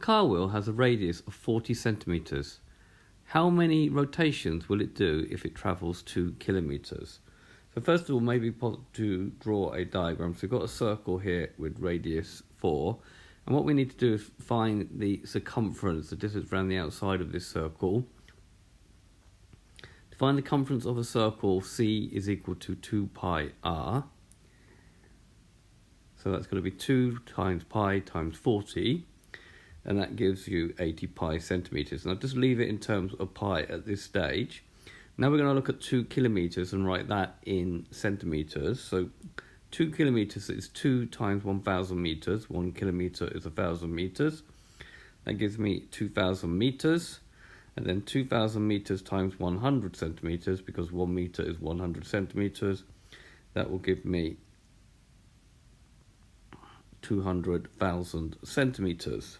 car wheel has a radius of 40 centimetres. How many rotations will it do if it travels 2 kilometres? So first of all, maybe to draw a diagram. So we've got a circle here with radius 4. And what we need to do is find the circumference, the distance around the outside of this circle. To find the circumference of a circle, C is equal to 2 pi r. So that's going to be 2 times pi times 40. And that gives you 80 pi centimetres. And I'll just leave it in terms of pi at this stage. Now we're going to look at 2 kilometres and write that in centimetres. So 2 kilometres is 2 times 1,000 metres. 1 kilometre is 1,000 metres. That gives me 2,000 metres. And then 2,000 metres times 100 centimetres, because 1 metre is 100 centimetres. That will give me 200,000 centimetres.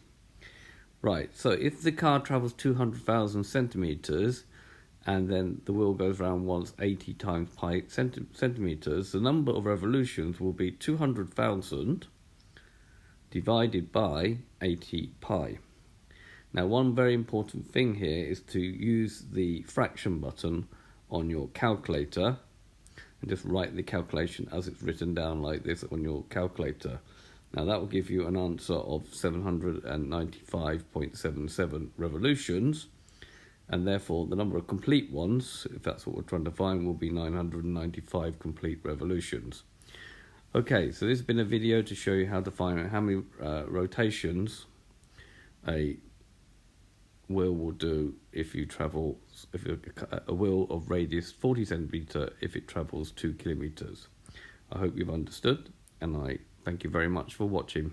Right, so if the car travels 200,000 centimetres and then the wheel goes around once 80 times pi centimetres, the number of revolutions will be 200,000 divided by 80 pi. Now, one very important thing here is to use the fraction button on your calculator and just write the calculation as it's written down like this on your calculator. Now that will give you an answer of 795.77 revolutions, and therefore the number of complete ones, if that's what we're trying to find, will be 995 complete revolutions. Okay, so this has been a video to show you how to find out how many rotations a wheel will do if a wheel of radius 40 centimetre if it travels 2 kilometres. I hope you've understood, and I thank you very much for watching.